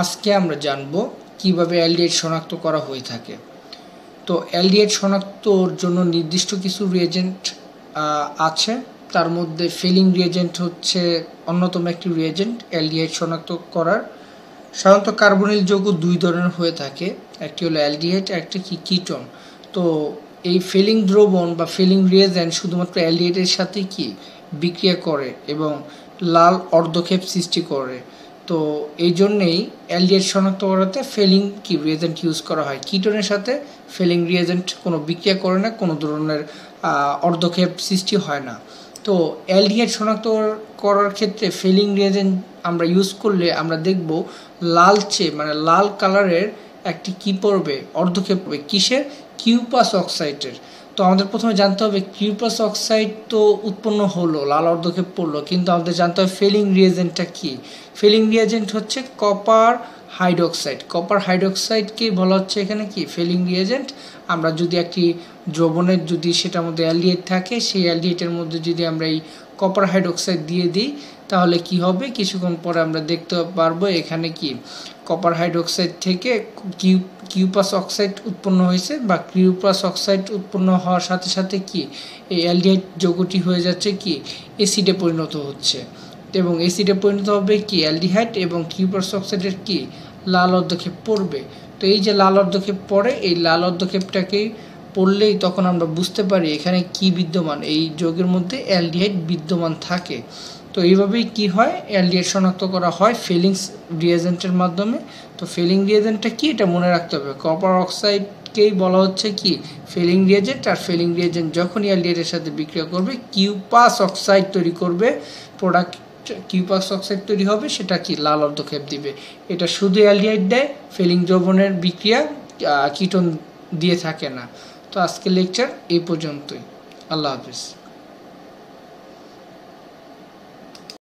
আজকে আমরা জানব কিভাবে অ্যালডিহাইড শনাক্ত করা হয়ে থাকে। তো অ্যালডিহাইড শনাক্তর জন্য নির্দিষ্ট কিছু রিয়েজেন্ট আছে, তার মধ্যে ফেলিং রিয়েজেন্ট হচ্ছে অন্যতম একটি রিয়েজেন্ট অ্যালডিহাইড শনাক্ত করার। সাধারণত কার্বনিল যৌগ দুই ধরনের হয়ে থাকে, একটি হলো অ্যালডিহাইড, একটি কিটোন। তো এই ফেলিং দ্রবণ বা ফেলিং রিয়েজেন্ট শুধুমাত্র অ্যালডিহাইডের সাথে বিক্রিয়া করে এবং লাল অর্ধক্ষেপ সৃষ্টি করে। তো এই জন্যেই অ্যালডিহাইড শনাক্ত করাতে ফেলিং রিয়েজেন্ট ইউজ করা হয়। কিটোনের সাথে ফেলিং রিয়েজেন্ট কোনো বিক্রিয়া করে না, কোনো ধরনের অর্ধক্ষেপ সৃষ্টি হয় না। তো অ্যালডিহাইড শনাক্ত করার ক্ষেত্রে ফেলিং রিয়েজেন্ট আমরা ইউজ করলে আমরা দেখব লালচে মানে লাল কালারের একটি পড়বে, অর্ধক্ষেপ পড়বে কিসের? কিউপাস অক্সাইডের। তো আমাদের প্রথমে জানতে হবে কিউপাস অক্সাইড তো উৎপন্ন হলো, লাল অর্ধক্ষেপ পড়লো, কিন্তু আমাদের জানতে হবে ফেলিং রিয়েজেন্টটা কি। ফেলিং রিয়েজেন্ট হচ্ছে কপার হাইড্রোক্সাইড। কপার হাইড্রোক্সাইডকে বলা হচ্ছে এখানে ফেলিং রিয়েজেন্ট। আমরা যদি একটি দ্রবণের যদি সেটার মধ্যে অ্যালডিহাইড থাকে, সেই অ্যালডিহাইডের মধ্যে যদি আমরা এই কপার হাইড্রোক্সাইড দিয়ে দিই তাহলে কি হবে, কিছুক্ষণ পরে আমরা দেখতে পারবো এখানে কপার হাইড্রোক্সাইড থেকে কিউপাস অক্সাইড উৎপন্ন হয়েছে, বা কিউপাস অক্সাইড উৎপন্ন হওয়ার সাথে সাথে এই অ্যালডিহাইড যৌগটি হয়ে যাচ্ছে অ্যাসিডে পরিণত হচ্ছে, এবং অ্যাসিডে পরিণত হবে অ্যালডিহাইড, এবং কিউপাস অক্সাইডের লাল অর্ধক্ষেপ পড়বে। তো এই যে লাল অর্ধক্ষেপ পড়ে, এই লাল অর্ধক্ষেপটাকেই পড়লেই তখন আমরা বুঝতে পারি এখানে বিদ্যমান, এই যৌগের মধ্যে অ্যালডিহাইড বিদ্যমান থাকে। তো এইভাবেই হয়, অ্যালডিহাইড শনাক্ত করা হয় ফেলিংস রিয়েজেন্টের মাধ্যমে। তো ফেলিং রিয়েজেন্টটা এটা মনে রাখতে হবে, কপার অক্সাইডকেই বলা হচ্ছে ফেলিং রিয়েজেন্ট। আর ফেলিং রিয়েজেন্ট যখনই অ্যালডিহাইডের সাথে বিক্রিয়া করবে কিউপাস অক্সাইড তৈরি করবে, প্রোডাক্ট কিউপাস অক্সাইড তৈরি হবে, সেটা লাল অর্ধক্ষেপ দিবে। এটা শুধু অ্যালডিহাইড দেয়, ফেলিং দ্রবণের বিক্রিয়া কিটোন দিয়ে থাকে না। তো আজকের লেকচার এই পর্যন্তই। আল্লাহ হাফিজ।